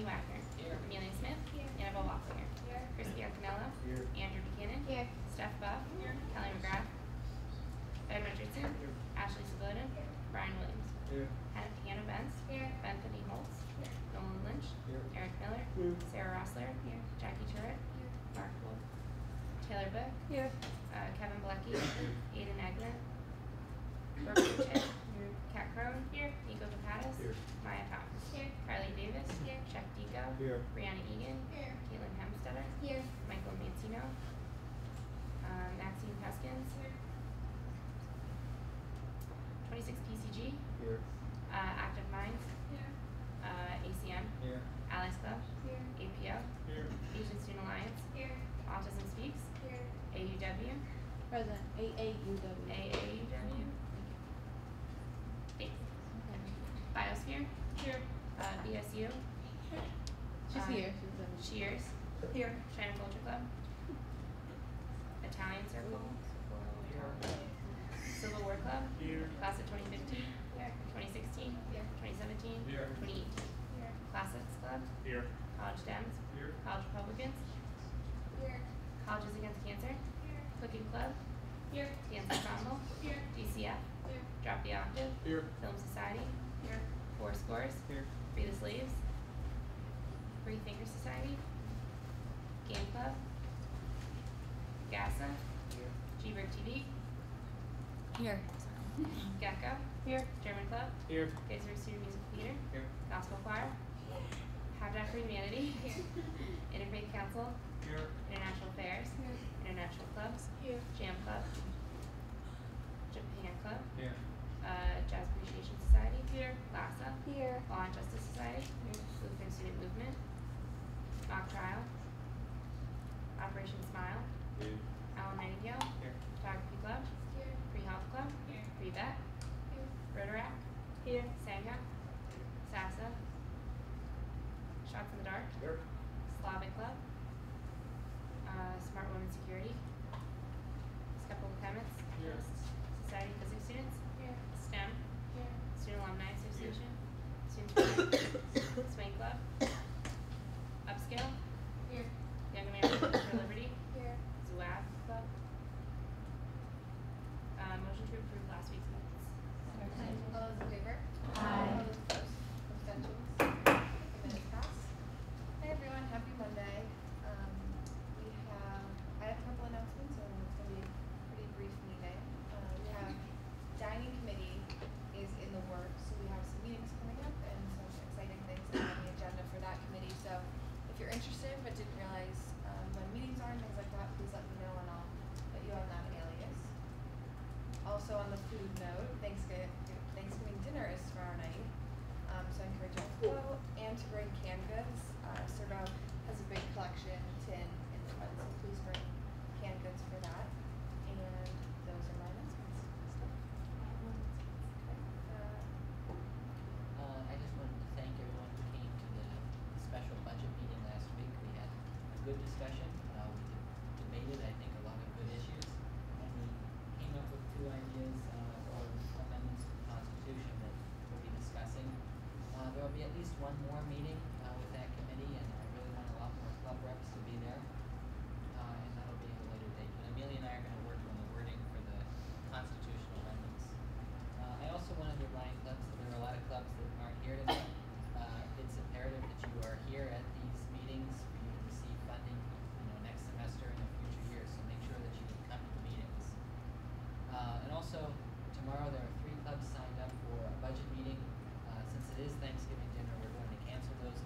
Amy Wagner. Here. Amelia Smith. Here. Annabelle Wassinger. Here. Crispy Antonello. Here. Andrew Buchanan. Here. Steph Buff. Here. Kelly McGrath. Ben Richardson. Here. Ashley Sabota. Here. Brian Williams. Here. Hannah Benz. Here. Bethany Holtz. Here. Nolan Lynch. Here. Eric Miller. Here. Sarah Rossler. Here. Jackie Turret. Here. Mark Wolf. Taylor Book. Here. Kevin Bleckie. Aiden Eglin. Brooke Richard. Kat Crone. Here. Nico Kapatis. Here. Maya Thomas. Here. Carly Davis. Here. Chuck Dico. Here. Brianna Egan. Here. Caitlin Hemstetter. Here. Michael Mancino. Maxine Peskins. Here. 26 PCG. Here. Active Minds. Here. ACM. Here. Allies Club. Here. APO. Here. Asian Student Alliance. Here. Autism Speaks. Here. AUW. Present. AAUW. AAUW. Thanks. Biosphere. Here. BSU. She's here. She's Cheers. Here. China Culture Club. Italian Circle. Civil War Club. Here. Class of 2015. Here. 2016. Here. 2017. Here. 2018. Here. Classics Club. Here. College Dems. Here. College Republicans. Here. Colleges Against Cancer. Here. Cooking Club. Here. Dance Ensemble. Here. DCF. Here. Drop the Octave. Here. Film Society. Here. Four Scores. Here. Free the Slaves. Free Thinker Society. Game Club. GASA. Here. G-Bird TV. Here. Gecko. Here. German Club. Here. Gazer Student Musical Theater. Here. Gospel Choir. Habitat for Humanity. Here. Interfaith Council. Here. International Affairs. Here. International Clubs. Here. Jam Club. Japan Club. Here. Jazz Appreciation Society. Here. LASA. Here. Law and Justice Society. Lutheran Student Movement. Mock Trial. Operation Smile. Here. Alan Nightingale. Here. Photography Club. Here. Free Health Club. Here. Free Vet. Here. Rotaract. Here. Sangha. SASA. Shots in the Dark. Here. Slavic Club. Smart Women Security. Skeptical Chemists. Here. Society of Physics Students. Here. STEM. Here. Student Alumni Association. Student Swing Club. Upscale. Here. Young Americans for Liberty. Here. ZUAB Club. Motion to approve last week's minutes. All those in favor? Aye. All those opposed? Abstentions? The minutes pass. Hi everyone, happy Monday. I have a couple announcements, and it's going to be a pretty brief meeting. We have dining committee is in the works, so we have some meetings coming up and some exciting things on the agenda for that committee. So if you're interested but didn't realize when meetings are and things like that, please let me know and I'll put you on that alias. Also on the food note, Thanksgiving dinner is tomorrow night, so I encourage you all to go and to bring canned goods. Servo has a big collection tin in the front, so please bring canned goods for that. And those are my announcements. I just wanted to thank everyone who came to the special budget meeting last week. We had a good discussion. We debated, I think, a lot of good issues. And we came up with two ideas or amendments to the Constitution that we'll be discussing. There will be at least one more meeting with that committee, and I really want a lot more club reps to be there. And that'll be at a later date. But Amelia and I are going to work on the wording for the constitutional amendments. I also wanted to remind clubs that there are a lot of clubs that aren't here tonight. It's imperative that you are here at these meetings for you to receive funding, next semester and in future years. So make sure that you come to the meetings. And also, tomorrow there are 3 clubs signed up for a budget meeting. Since it is Thanksgiving dinner, we're going to cancel those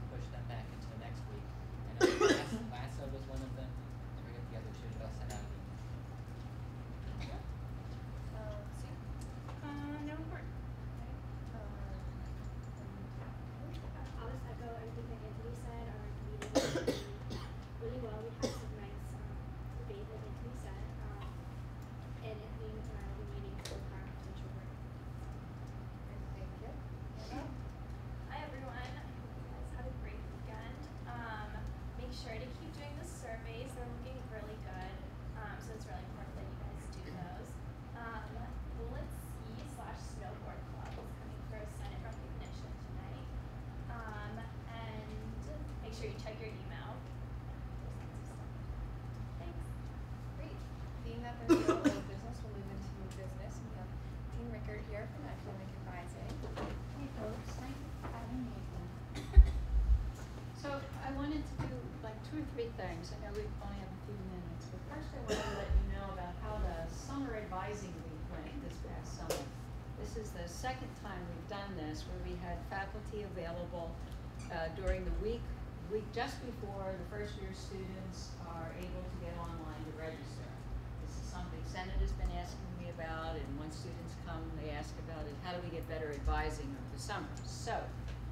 things. I know we only have a few minutes, but first I want to let you know about how the summer advising week went this past summer. This is the second time we've done this, where we had faculty available during the week just before the first year students are able to get online to register. This is something Senate has been asking me about, and when students come, they ask about it. How do we get better advising over the summer? So,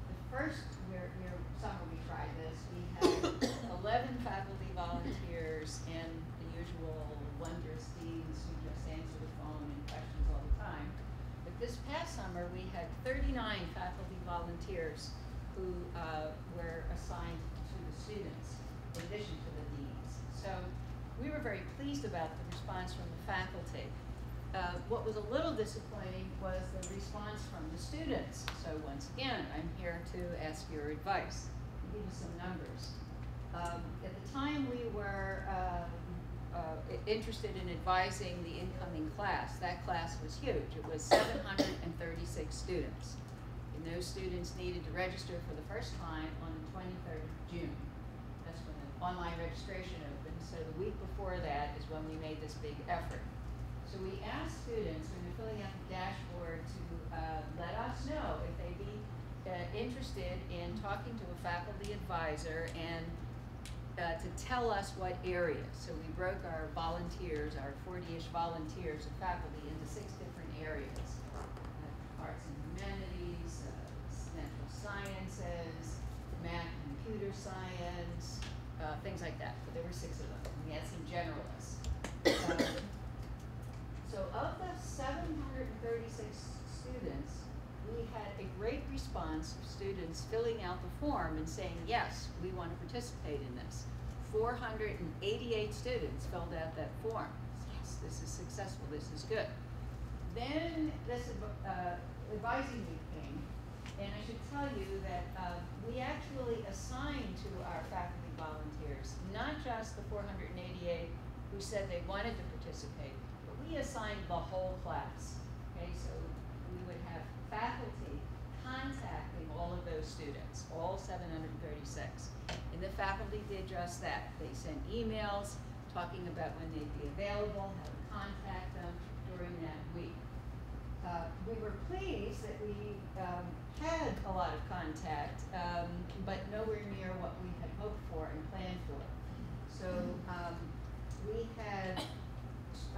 the first year summer we tried this, we had 11 faculty volunteers and the usual wondrous deans who just answer the phone and questions all the time. But this past summer, we had 39 faculty volunteers who were assigned to the students in addition to the deans. So we were very pleased about the response from the faculty. What was a little disappointing was the response from the students. So once again, I'm here to ask your advice. I'll give you some numbers. At the time we were interested in advising the incoming class, that class was huge. It was 736 students. And those students needed to register for the first time on the 23rd of June. That's when the online registration opened. So the week before that is when we made this big effort. So we asked students when they're filling out the dashboard to let us know if they'd be interested in talking to a faculty advisor and to tell us what areas. So we broke our volunteers, our 40-ish volunteers of faculty into 6 different areas. Arts and humanities, natural sciences, math, computer science, things like that. But there were 6 of them. We had some generalists. So of the 736 students, we had a great response of students filling out the form and saying, yes, we want to participate in this. 488 students filled out that form. Yes, this is successful, this is good. Then this advising week came, and I should tell you that we actually assigned to our faculty volunteers, not just the 488 who said they wanted to participate, but we assigned the whole class. Okay, so we would have faculty contacting all of those students, all 736. And the faculty did just that. They sent emails talking about when they'd be available, how to contact them during that week. We were pleased that we had a lot of contact, but nowhere near what we had hoped for and planned for. So we had,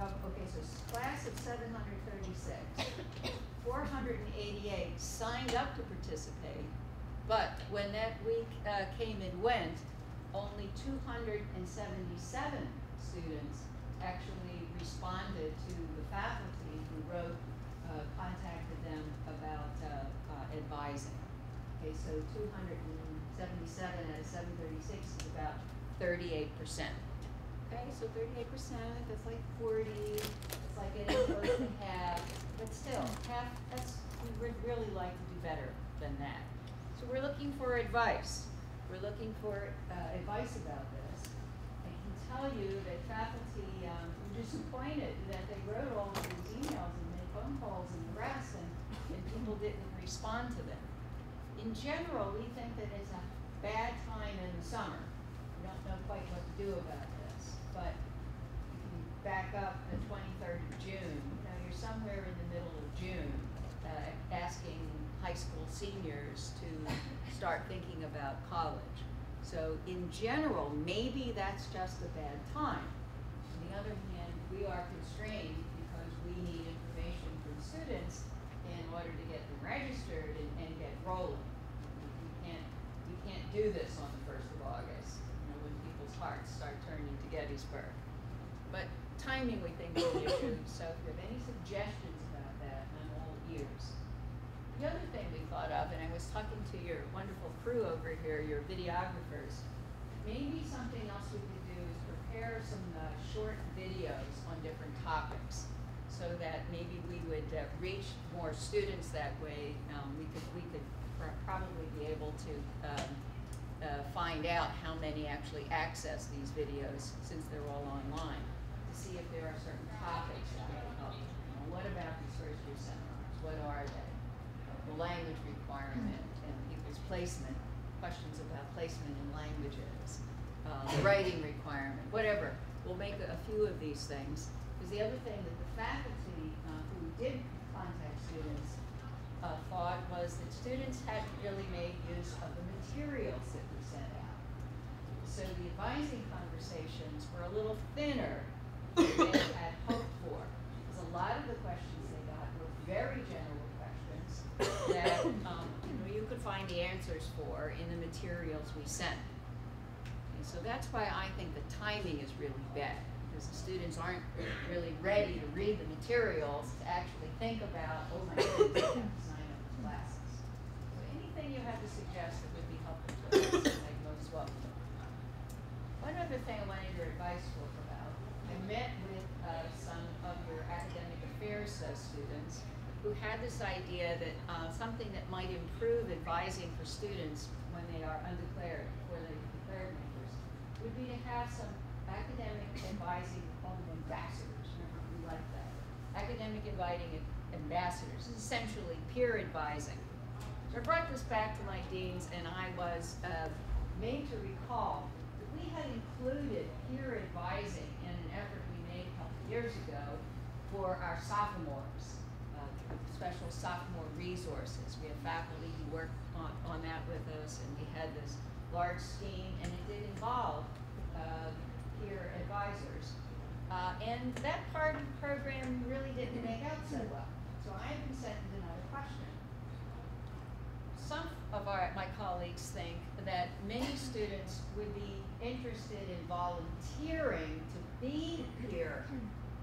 okay, so class of 736, 488 signed up to participate, but when that week came and went, only 277 students actually responded to the faculty who wrote, contacted them about advising. Okay, so 277 out of 736 is about 38%. Okay, so 38%, that's like 40, it's like getting close to half, but still, half, we would really like to do better than that. So we're looking for advice. We're looking for advice about this. I can tell you that faculty were disappointed that they wrote all of these emails and made phone calls and the rest, and people didn't respond to them. In general, we think that it's a bad time in the summer. We don't know quite what to do about this, but you can back up the 23rd of June. You know, you're somewhere in the middle of June asking high school seniors to start thinking about college. So in general, maybe that's just a bad time. On the other hand, we are constrained because we need information from students in order to get them registered and get rolling. You can't do this on the 1st of August, you know, when people's hearts start turning to Gettysburg. But timing, we think, is an issue. So if you have any suggestions about that, I'm all ears. The other thing we thought of, and I was talking to your wonderful crew over here, your videographers, maybe something else we could do is prepare some short videos on different topics, so that maybe we would reach more students that way. We could probably be able to find out how many actually access these videos, since they're all online, to see if there are certain topics that may help. You know, what about these first year seminars? What are they? The language requirement and people's placement, questions about placement in languages. writing requirement, whatever. We'll make a few of these things. Because the other thing that the faculty who did contact students thought was that students hadn't really made use of the materials that we sent out. So the advising conversations were a little thinner than they had hoped for. Because a lot of the questions they got were very general questions that you could find the answers for in the materials we sent. And so that's why I think the timing is really bad, because the students aren't really ready to read the materials to actually think about, oh my goodness, I have to sign up for classes. So anything you have to suggest that would be helpful to us, I most welcome. One other thing I wanted your advice for about, I met with some of your academic affairs students who had this idea that something that might improve advising for students when they are undeclared, before they declared members, would be to have some academic advising, called them ambassadors. Remember, we like that. Academic inviting ambassadors is essentially peer advising. So I brought this back to my deans, and I was made to recall that we had included peer advising in an effort we made a couple years ago for our sophomores, special sophomore resources. We had faculty who worked on that with us, and we had this large scheme, and it did involve peer advisors. And that part of the program really didn't make out so well. So I have been sent another question. Some of my colleagues think that many students would be interested in volunteering to be peer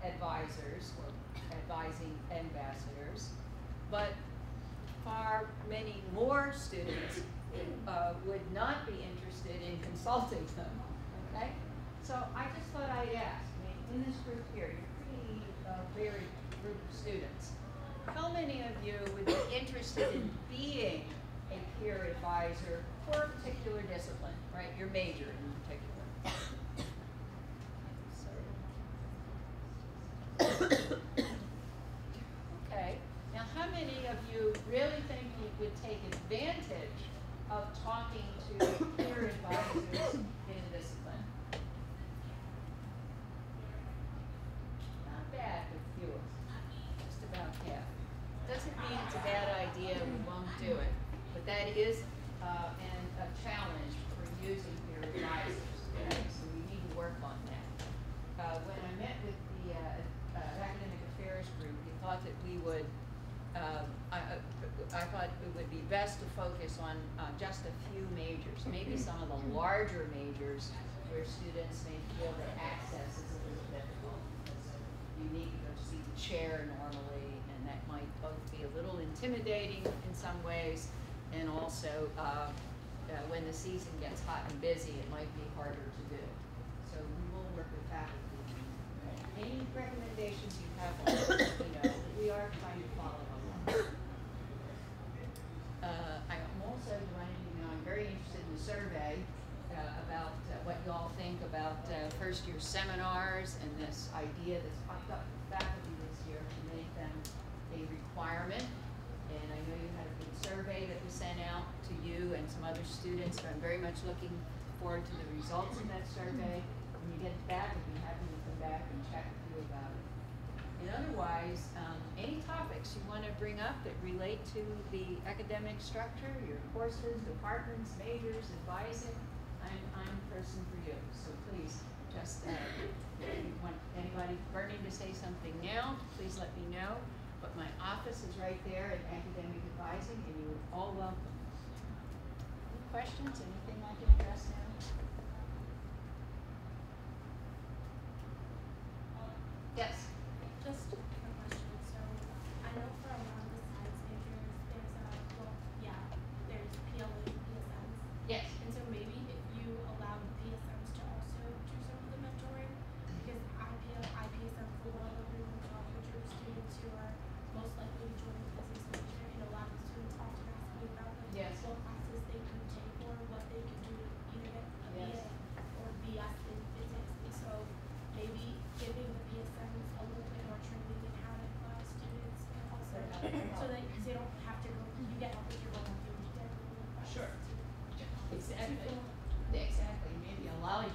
advisors or advising ambassadors, but far many more students would not be interested in consulting them, okay? So I just thought I'd ask, in this group here, you're pretty varied group of students. How many of you would be interested in being a peer advisor for a particular discipline, right? Your major in particular. Okay, now how many of you really think you would take advantage of talking to peer advisors in a discipline? Not bad, but fewer, just about half. Doesn't mean it's a bad idea, we won't do it, but that is a challenge for using peer advisors, okay? So we need to work on that. When I met with the academic affairs group, we thought that we would, I thought it would be best to focus on just a few majors, maybe some of the larger majors where students may feel that access is a little difficult. You need to go see the chair normally, and that might both be a little intimidating in some ways, and also when the season gets hot and busy, it might be harder to do. So we will work with faculty. Any recommendations you have on this, we are trying to follow along. I'm also I'm very interested in the survey about what you all think about first year seminars and this idea that's popped up with faculty this year to make them a requirement. And I know you had a good survey that was sent out to you and some other students, so I'm very much looking forward to the results of that survey. When you get it back, I'd be happy to come back and chat with you about it. And otherwise, any topics you want to bring up that relate to the academic structure, your courses, departments, majors, advising, I'm the person for you. So please, just if you want anybody burning to say something now, please let me know. But my office is right there at Academic Advising, and you're all welcome. Any questions? Anything I can address now? Yes. Just a question. So I know for a lot of the science majors, there's PLA and PSMs. Yes. And so maybe if you allow the PSMs to also do some of the mentoring, because IPSM for one of the major students who are most likely to join the business major, and a lot of students often ask me about Yes. what classes they could take or what they could do to either get a Yes. BA or BS in physics. And so maybe giving the PSMs a little bit more training in how to advise students, and also so that they don't have to go, you get help if you're going through, you get a little advice. Sure. to- Exactly. Exactly. Maybe allowing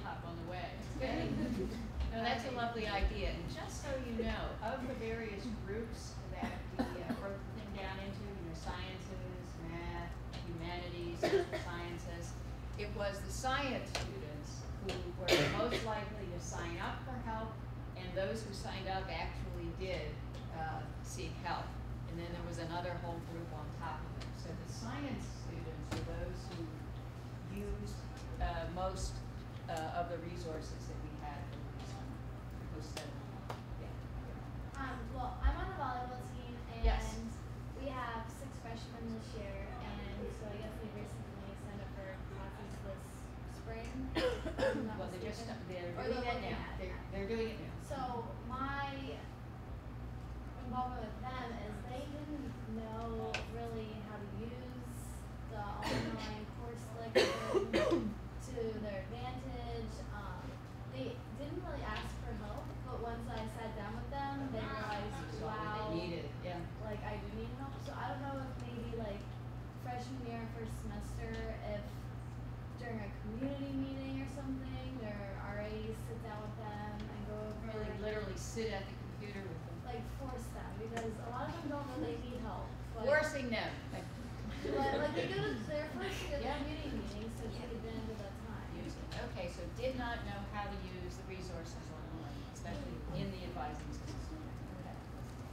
lovely idea, and just so you know, of the various groups that we broke the thing down into, sciences, math, humanities, social sciences, it was the science students who were most likely to sign up for help, and those who signed up actually did seek help. And then there was another whole group on top of it. So the science students are those who used most of the resources that we had for the summer. Who said, yeah. Well, I'm on the volleyball team, and Yes. we have 6 freshmen this year, and so I guess we recently signed up for classes this spring. if I'm not Well, they're mistaken. they're Or doing they're it looking now. at it now. They're doing it now. So my involvement with them is they didn't know really how to use the online course selection to their advantage. They didn't really ask for help, but once I sat down with them, they realized, wow, They need it, yeah. like I do need help. So I don't know if maybe like freshman year, first semester, if during a community meeting or something, their RAs sit down with them and go over Really literally sit at the computer with them. like force them, because a lot of them don't know they need help. But, Forcing them. but like they go to their first Yeah. community meetings, so take advantage of that time. Use it. Okay, so did not know how to use the resources online, especially in the advising system. Okay.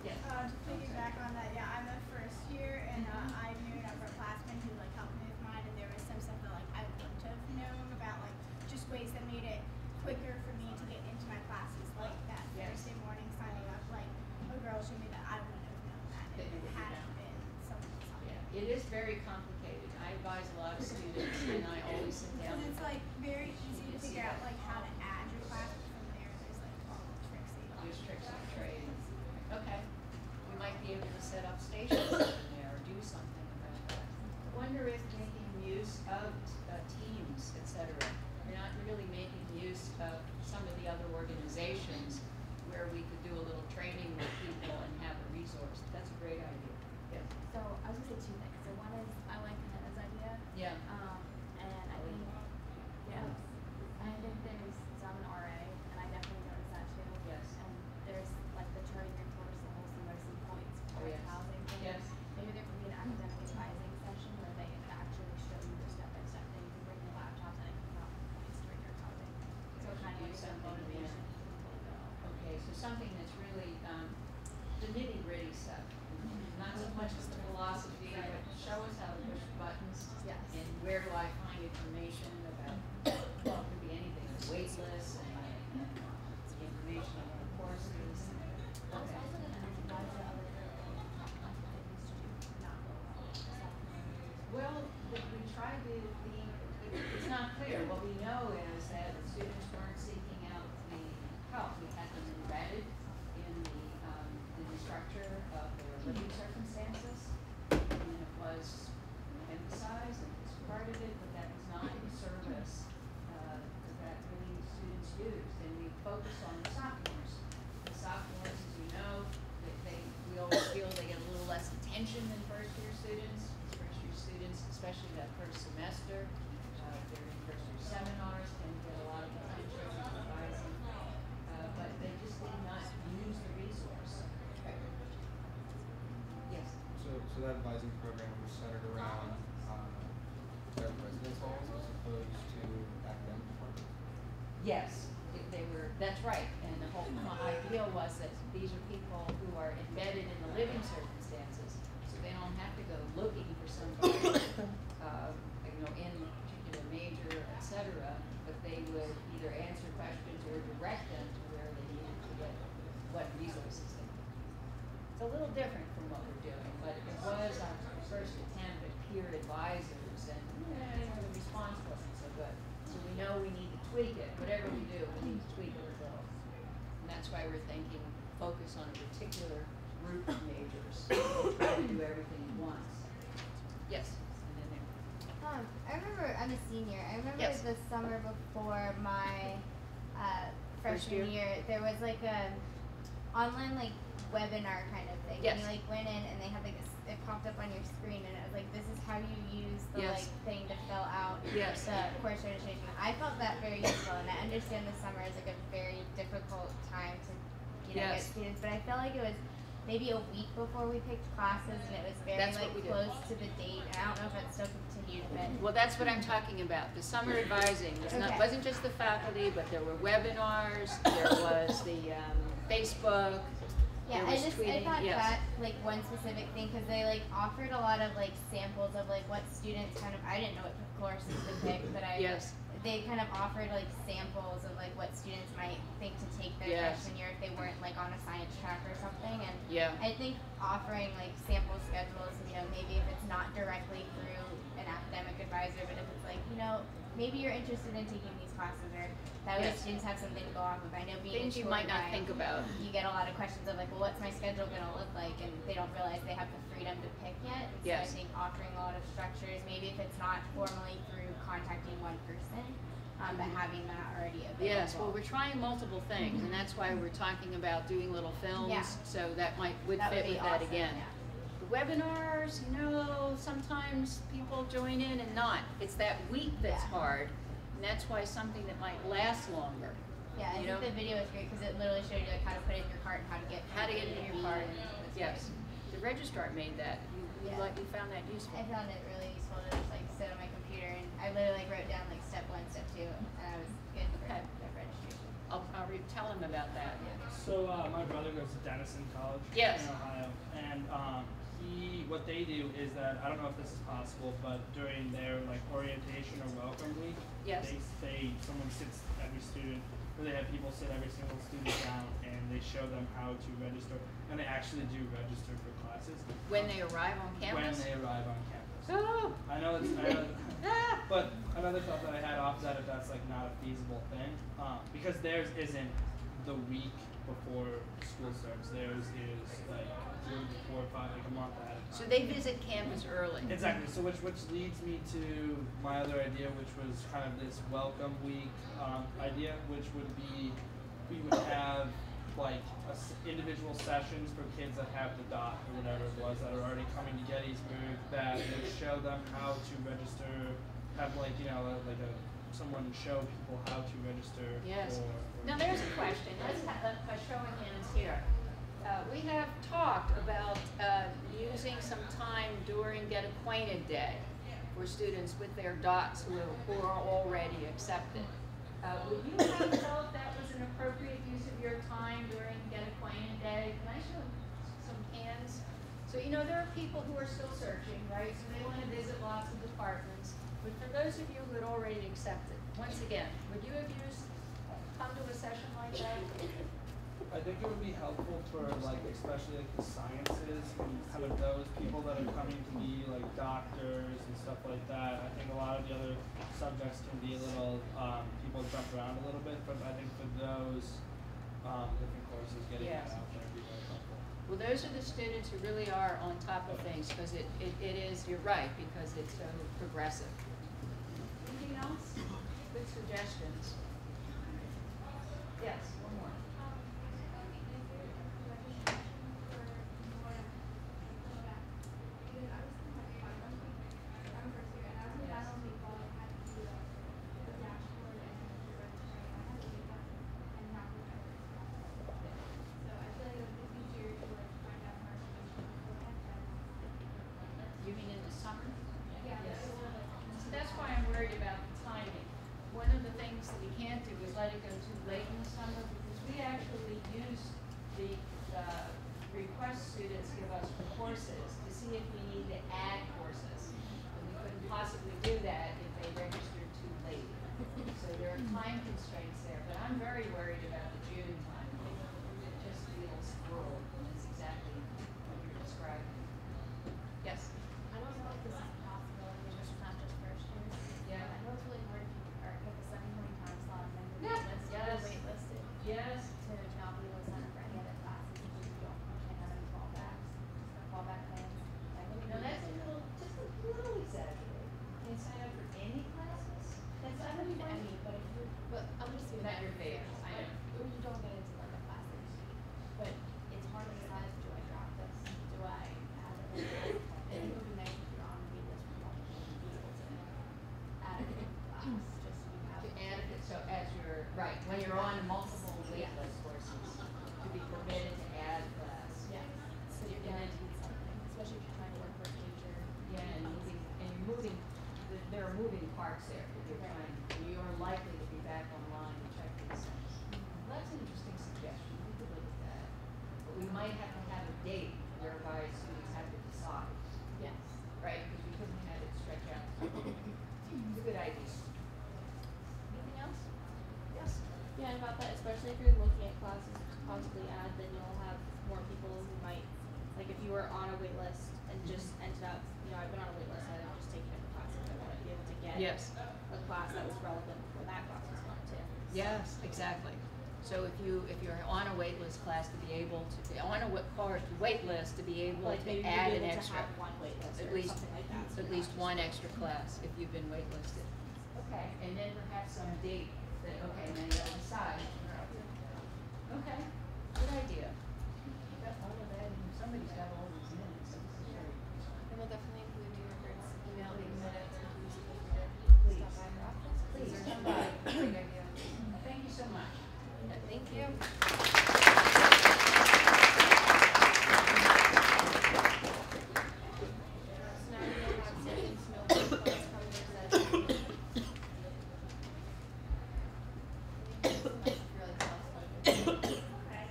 Yes. To piggyback on that, yeah, I'm the first year, and I knew an upperclassman who like helped me with mine, and there was some stuff that like I wouldn't have known about, like just ways that made it quicker for me to get into my classes, like that Yes. Thursday morning signing up. Like a girl showed me that I wouldn't have known that That if you it wouldn't hadn't know. been someone else helping. Yeah, it is very complicated. I advise a lot of students, and I always sit down. Because it's like very easy to You see figure out that? like how to add your class, but from there there's like all the tricks that you There's have to tricks of figure the out. trade. Okay. We might be able to set up stations in there or do something about that. I wonder if making use of teams, et cetera, we're not really making use of some of the other organizations where we could do a little training with people and have a resource. That's a great idea. Yes. So I was gonna say 2 things. So one is I like Hannah's idea. Yeah. And I think there's so I'm an RA, and I definitely noticed that too. Yes. And there's like the charting your course, the whole nursing points, Oh, for yes. housing thing. Yes. Maybe there could be an academic advising session where they actually show you the step-by-step thing. You can bring your laptop and it can count points for your housing. So There kind should of be like some something in motivation there. for people to go. Okay, so something that's really the nitty-gritty stuff. Not so much as the philosophy, but show us how to push buttons. Yes. And where do I find information about, well, it could be anything, wait lists and information on our courses. I was Okay. also gonna ask why the other things not go well. Well, we tried to be, it's not clear. What we know is that the students weren't seeking out the help. We had them embedded in the structure of their living circumstances. And it was emphasized and was part of it, but that was not in service that really students used. And we focused on the sophomores. The sophomores, as you know, we always feel they get a little less attention than first-year students. First-year students, especially that first semester, their first-year seminars tend to get a lot of attention and advising, but they just did not use the resource. Yes. So that advising program was centered around their residence halls as opposed to academic departments? Yes, they were, that's right, and the whole idea was that these are people who are embedded in the living circumstances, so they don't have to go looking for somebody, in a particular major, et cetera, but they would either answer questions or direct them to where they needed to get what resources they needed. It's a little different from what we're doing, but it was our first attempt at peer advisors, and the response wasn't so good. So we know we need to tweak it. Whatever we do, we need to tweak it a little. And that's why we're thinking focus on a particular group of majors. Try to do everything at once. Yes. And then there. I remember, I'm a senior, I remember Yes. the summer before my First freshman year? year, there was like a online like webinar kind of thing. Yes. And you like went in and they had like it popped up on your screen and it was like, this is how you use the Yes. like thing to fill out Yes. the course registration. I felt that very useful, and I understand the summer is like a very difficult time to get Yes. students, but I felt like it was maybe a week before we picked classes and it was very That's like what we did. close to the date, and I don't know if it's still continued, but Well, that's what I'm talking about. The summer advising Okay. wasn't just the faculty, but there were webinars, there was the Facebook, yeah, there was I tweeting. thought Yes. that like one specific thing, because they like offered a lot of like samples of like what students kind of, I didn't know what courses to pick, but Yes. they kind of offered like samples of like what students might think to take their Yes. freshman year if they weren't like on a science track or something. And Yeah. I think offering like sample schedules, maybe if it's not directly through an academic advisor, but if it's like, maybe you're interested in taking these classes, or that way Yes. students have something to go off of. I know being Things a you tour might not guide, think about. you get a lot of questions of like, well, what's my schedule gonna look like, and they don't realize they have the freedom to pick yet. And Yes. So I think offering a lot of structures, maybe if it's not formally through contacting one person, but having that already available. Yes, well, we're trying multiple things, and that's why we're talking about doing little films, Yeah. so that would That fit would be with that awesome, again. yeah. The webinars, sometimes people join in and not. It's that week that's Yeah. hard, and that's why something that might last longer. Yeah, I You think know? the video is great because it literally showed you like how to put it in your cart and how to get It in your cart. That's Yes, the registrar made that. Yeah. You found that useful. I found it really useful to just like sit on my computer, and I literally like wrote down like step 1, step 2, and I was good for Okay. the registration. I'll tell him about that. So my brother goes to Denison College Yes. in Ohio, and what they do is that, I don't know if this is possible, but during their like orientation or welcome week, Yes. someone sits every student, or they have people sit every single student down, and they show them how to register, and they actually do register for classes When they arrive on when campus? they arrive on campus. Oh! But another thought that I had off that, if that's like not a feasible thing, because theirs isn't the week before school starts. Theirs is like 3, 4, 5, like a month ahead of time. So they visit campus early. Exactly. So which leads me to my other idea, which was kind of this welcome week idea, which would be we would have like individual sessions for kids that have the dot or whatever it was that are already coming to Gettysburg that would show them how to register. Have like someone show people how to register. Yes. For Now there's a question. Let's have a show of hands here. We have talked about using some time during Get Acquainted Day for students with their dots who are already accepted. Would you have felt that was an appropriate use of your time during Get Acquainted Day? Can I show some hands? So there are people who are still searching, right? So they want to visit lots of departments. But for those of you who had already accepted, once again, would you have come to a session like that? I think it would be helpful for especially the sciences and kind of those people that are coming to be like doctors and stuff like that. I think a lot of the other subjects can be a little people jump around a little bit, but I think for those different courses, getting Yes. that out there would be very helpful. Well, those are the students who really are on top of things, because it is, you're right, because it's so progressive. Anything else? Good suggestions. Yes, one more. You mean in the summer? Yes. So that's why I'm worried about the timing. One of the things that we can't do is let it go too late in the summer, because we actually use the request students give us for courses to see if we need to add courses. And we couldn't possibly do that if they registered too late. So there are time constraints there, but I'm very worried about the June time. It just feels rural, and it's exactly what you're describing. Yes? I don't know if this is possible, because it's not just first years. Yeah. I know it's really hard if you are at the 7:20 time slot and then Yeah. you're waitlisted Yes. to not be able to sign up for any other classes because you can't have any fallbacks or fallback plans. No, that's just a little exaggerated. Can't sign up for any classes? That's I don't mean any, but if you, but I'm just doing Not that your for favor, example. I know. Or you don't get into like a class that you need, but it's hard to sign wait list courses to be permitted to add class. Yeah. So you're guaranteed something, especially if you're trying to work with a major. Yeah, and you're moving, there are moving parts there that you're trying, you're likely to be back online and check these things. Well, that's an interesting suggestion, we could look at that. But we might have to have a date whereby students have to decide, Yes. right? Because we couldn't have it stretch out. It's a good idea. Anything else? Yes? Yeah, and about that, especially if you're looking at classes to possibly add, then you'll have more people who might, like if you were on a wait list and just ended up, you know, I've been on a wait list, I've just taken every class, I want to be able to get Yes. a class that was relevant for that class was fun too. Yes, exactly. So if you're on a wait list class to be able to, on a wait list to be able Like to maybe add you'd an be able extra, to have one wait list at or least, something like that. so at you're least not one just- extra class if you've been waitlisted. Okay, and then perhaps some date that, okay, then you gotta decide. Okay, good idea. You got all of that, and somebody's got all these minutes, so this is very useful. And we'll definitely include New Yorkers email in minutes and who's Please. stop by her office. Please, Or come by. Great idea. Thank you so much. Thank you. So now we will have students know which class comes in session. Okay.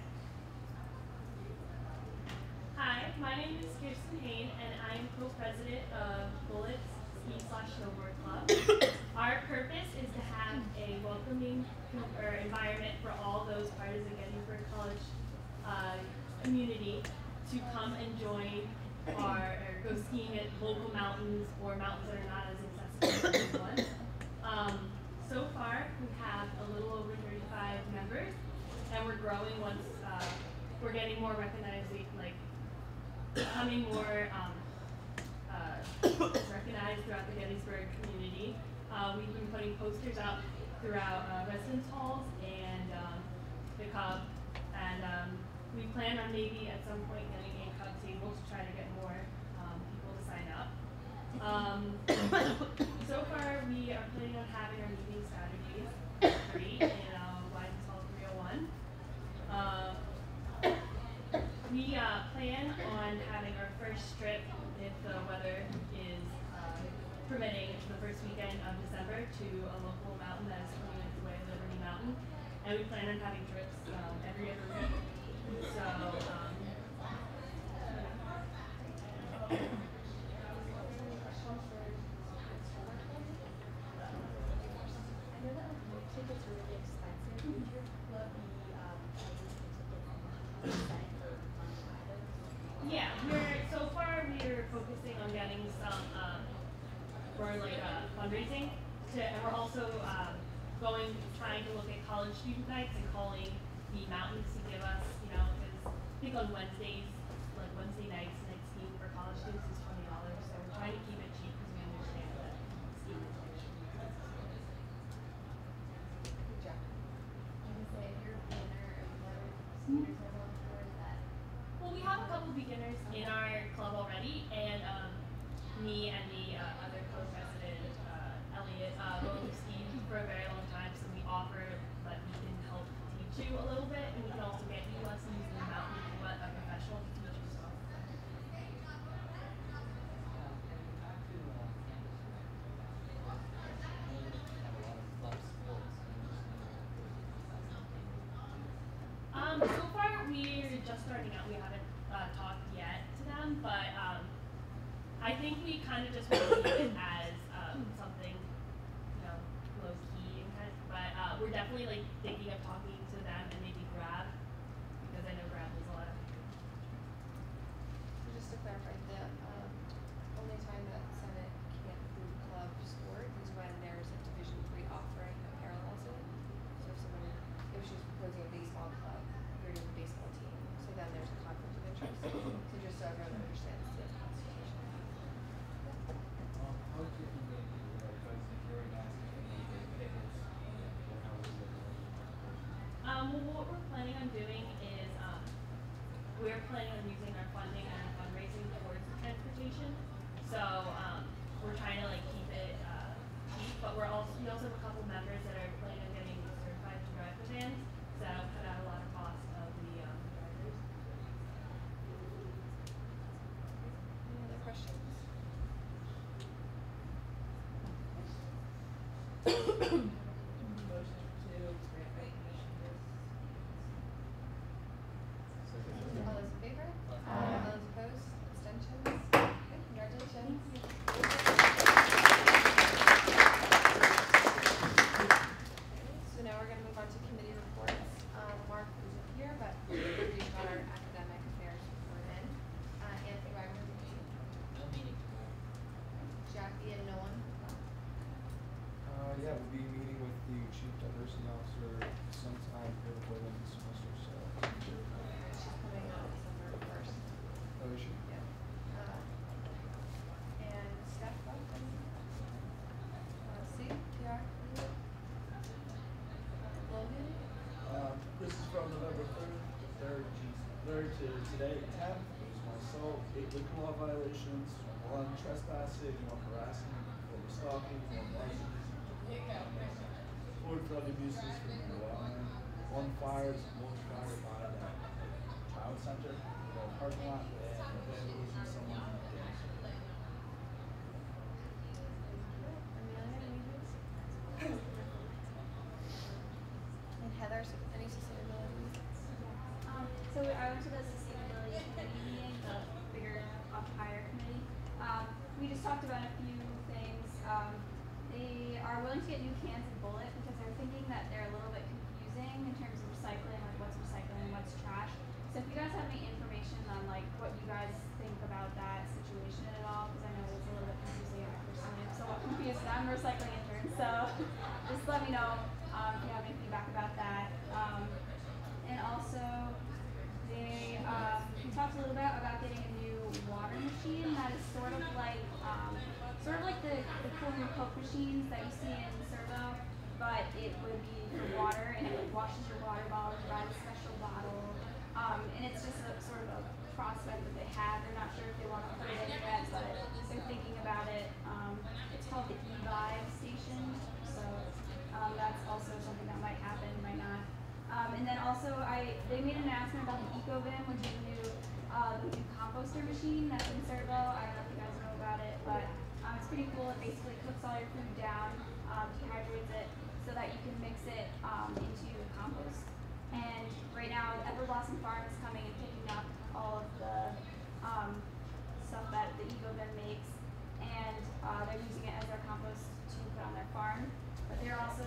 Hi, my name is Kirsten Hain, and I'm co-president of Bullets Ski/Snowboard Club. Our purpose is to have a welcoming environment for all those part of the Gettysburg College community to come and join or go skiing at local mountains or mountains that are not as accessible as this one. So far, we have a little over 35 members, and we're growing once we're getting more recognized, like becoming more recognized throughout the Gettysburg community. We've been putting posters up throughout residence halls and the Cub, and we plan on maybe at some point getting a Cub table to try to get more people to sign up. So far, we are planning on having our meeting Saturdays at 3 in Wyden's Hall 301. We plan on having our first trip, if the weather is permitting, the first weekend of December to a local mountain that is 20 minutes away, Liberty Mountain. And we plan on having trips every other week. So, I know that like tickets are really expensive. Would your club be yeah, so far we're focusing on getting some for like fundraising and we're also trying to look at college student nights and calling the mountains to give us, because I think on Wednesdays, like Wednesday nights, night skiing for college students is $20. So we're trying to keep it cheap because we understand that skiing is expensive. Good job. I can say if you're a beginner or beginners level, or is that? Well, we have a couple beginners in our club already, and me and the other co-president, Elliot, both skied for a very long time, so we offer that we can help teach you a little bit, and we can also get you lessons in the mountain and what a professional can teach you. So. So far we're just starting out. We haven't talked yet to them, but I think we kind of just want to leave it as something, low key and kind of. But we're definitely like thinking of talking to them and maybe Grab, because I know Grab is a lot of. So just to clarify, the only time that Senate can't include club sport is when there's a Division III offering that parallels it. So if she was proposing a baseball club, you're doing a baseball team, so then there's a conflict of interest. So just so everyone understands the constitution. How would you think that people are, because if you're already asking for the tickets, how would you Well, what we're planning on doing is we're planning on using our funding and our fundraising towards transportation. So we're trying to keep it cheap, but we also have a couple members that are planning on getting certified to drive the vans. So that'll cut out a Motion to grant recognition list. All those in favor? Aye. All those opposed? Abstentions? Okay, congratulations. So now we're gonna move on to committee reports. Mark isn't here, but we've got our academic affairs report in. Anthony Wagner, No meeting tomorrow. Jackie and no one. Yeah, we'll be meeting with the chief diversity officer sometime here before the end of the semester, so. She's coming out December 1st. Oh, is she? Yeah. And Steph, welcome. C, PR, Logan. This is from November 3rd to today, 10th. It was myself, 8 liquor law violations, 1 trespassing, 1 harassing, 4 stalking, 1 larceny, 4 drug abuses from marijuana, 1 fire, 1 fire by that child center, the parking lot, and vandalism, someone in the dance. Amelia, anything? And Heather, any sustainability? So I went to the sustainability committee meeting, the bigger higher committee. We just talked about a few things. They are willing to get new cans of bullet because they're thinking that they're a little bit confusing in terms of recycling, like what's recycling and what's trash. So if you guys have any information on like what you guys think about that situation at all, because I know it's a little bit confusing. I personally am somewhat confused. I'm a recycling intern, so just let me know if you have any feedback about that. And also, they we talked a little bit about getting a new water machine that is sort of like the cooling Coke machines that you see in Servo, but it would be for water and it like washes your water bottle, provides a special bottle, and it's just a sort of a prospect that they have. They're not sure if they want to put it in yet, but they're thinking about it. It's called the e-vibe station, so that's also something that might happen, might not. And then also, they made an announcement about the EcoBin, which is the new composter machine that's in Servo. I don't know if you guys know about it, but it's pretty cool. It basically cooks all your food down, dehydrates it, so that you can mix it into compost. And right now, Everblossom Farm is coming and picking up all of the stuff that the EcoBin makes, and they're using it as their compost to put on their farm. But they're also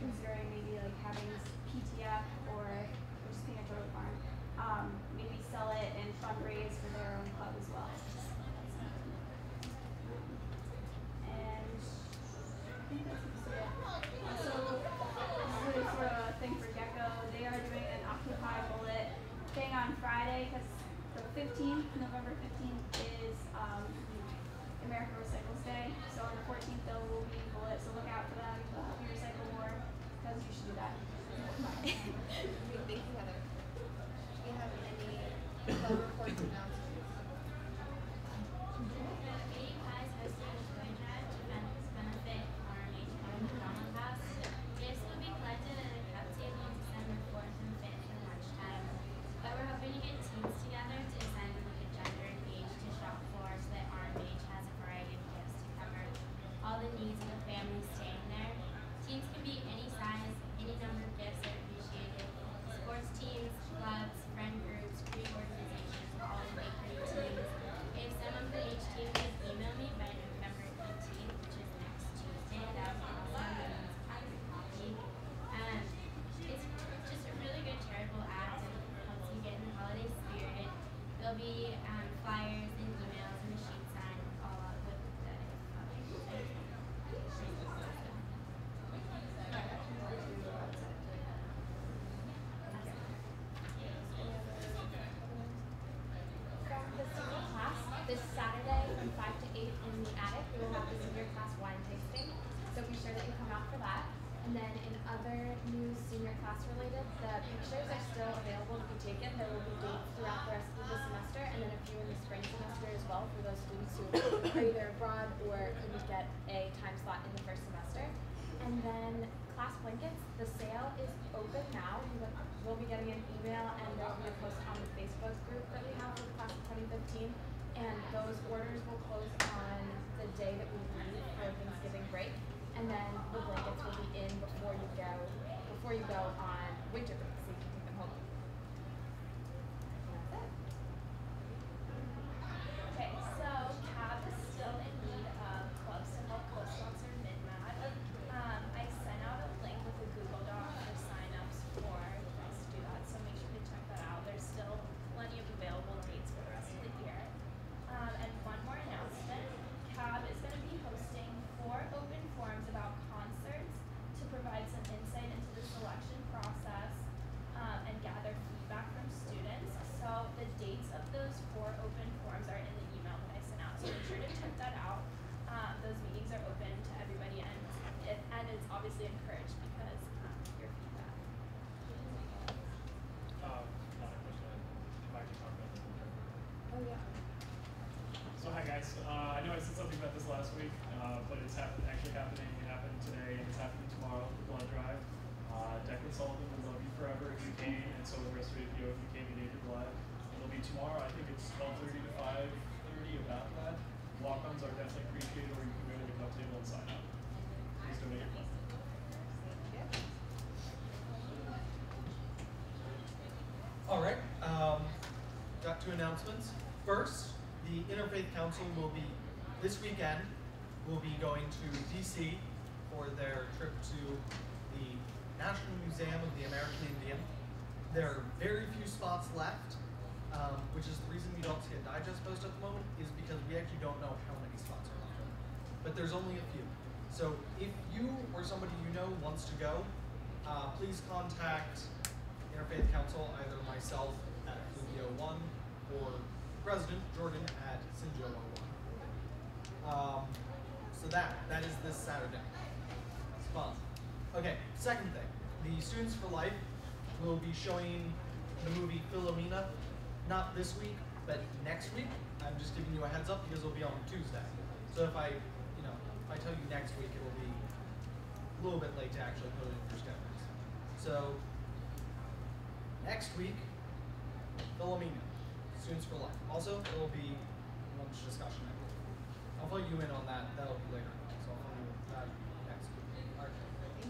considering maybe like having PTF or just Peanut Butter Farm, maybe sell it and fundraise for their own club as well. And I think that's it. Also, this is sort of a thing for Gecko. They are doing an Occupy Bullet thing on Friday because the 15th, November 15th is America Recycles Day. So on the 14th there will be bullets, so look out for them. They'll help you recycle more because you should do that. Thank you, Heather. Do you have any club reports and announcements? The 80 Pies hosting a toy drive to benefit RMH McDonald House. Gifts will be collected at a cup table on December 4th and 5th at lunchtime. But we're hoping to get teams together to decide to look at gender and age to shop for so that RMH has a variety of gifts to cover all the needs of the family staying there. Teams can be any size, any number of gifts are appreciated. Sports teams, clubs, friend groups, Greek organizations will all make great teams. If someone from each team could email me by November 18th, which is next Tuesday, that would be awesome. Have your copy. It's just a really good charitable act and helps you get in the holiday spirit. There'll be flyers and emails and a sheet sign all out with the From the senior class, this Saturday from 5 to 8 in the attic, we will have the senior class wine tasting. So be sure that you come out for that. And then in other news senior class related, the pictures are still available to be taken. There will be dates throughout the rest of the semester and then a few in the spring semester as well for those students who are either abroad or couldn't get a time slot in the first semester. And then class blankets, the sale is open now. We'll be getting an email and there will be a post on the Facebook group that we have for the class of 2015. And those orders will close on the day that we leave for Thanksgiving break. And and then the blankets will be in before you go on winter break, so you can take them home. And that's it. Okay, so CAB is still in need of clubs to help co-sponsor MidMat. I sent out a link with a Google Doc for signups for you guys to do that, so make sure to check that out. There's still plenty of available dates for the rest of the year. And one more announcement, CAB is going to be hosting 4 open forums about concerts to provide some insight into the selection process and gather feedback from students. So the dates of those 4 open forums are in the email that I sent out, so make sure to check that out. Those meetings are open to everybody, and it's obviously encouraged because your feedback. Not a question. If I can talk about that. Oh yeah. So hi guys. I know I said something about this last week, but it's actually happening. It happened today, and it's happening tomorrow. The blood drive. Declan Sullivan would love you forever if you came, and so the rest of you if you came and gave your blood. It'll be tomorrow. I think it's 12:30 to 5:30. About that. Walk-ons are definitely appreciated, or you can go to the club table and sign up. Please donate your blood. All right. Got 2 announcements. First, the Interfaith Council will be this weekend. Will be going to DC for their trip to the National Museum of the American Indian. There are very few spots left, which is the reason you don't see a digest post at the moment, is because we actually don't know how many spots are left. But there's only a few. So if you or somebody you know wants to go, please contact Interfaith Council, either myself at Fluvio1 or President Jordan at Sinjo01. So that is this Saturday. It's fun. Okay, second thing. The Students for Life will be showing the movie Philomena, not this week, but next week. I'm just giving you a heads up because it'll be on Tuesday. So if I tell you next week, it'll be a little bit late to actually put it in your schedules. So next week, Philomena, Students for Life. Also, it will be lunch discussion, I believe. I'll fill you in on that. That'll be later. So I'll fill you in that next week. All right. Thank you.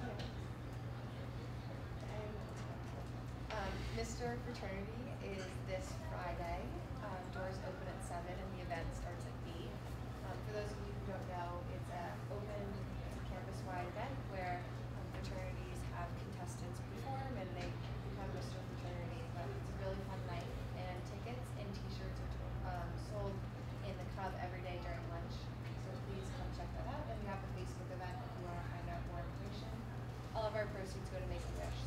And Mr. Fraternity is this Friday. Doors open at 7 and the event starts at 8. For those of you who don't know, it's an open campus-wide event where fraternities have contestants perform and they become Mr. Fraternity. But it's a really fun night, and tickets and t-shirts are sold in the club every day during lunch. So please come check that out. And we have a Facebook event if you want to find out more information. All of our proceeds go to Make-A-Wish.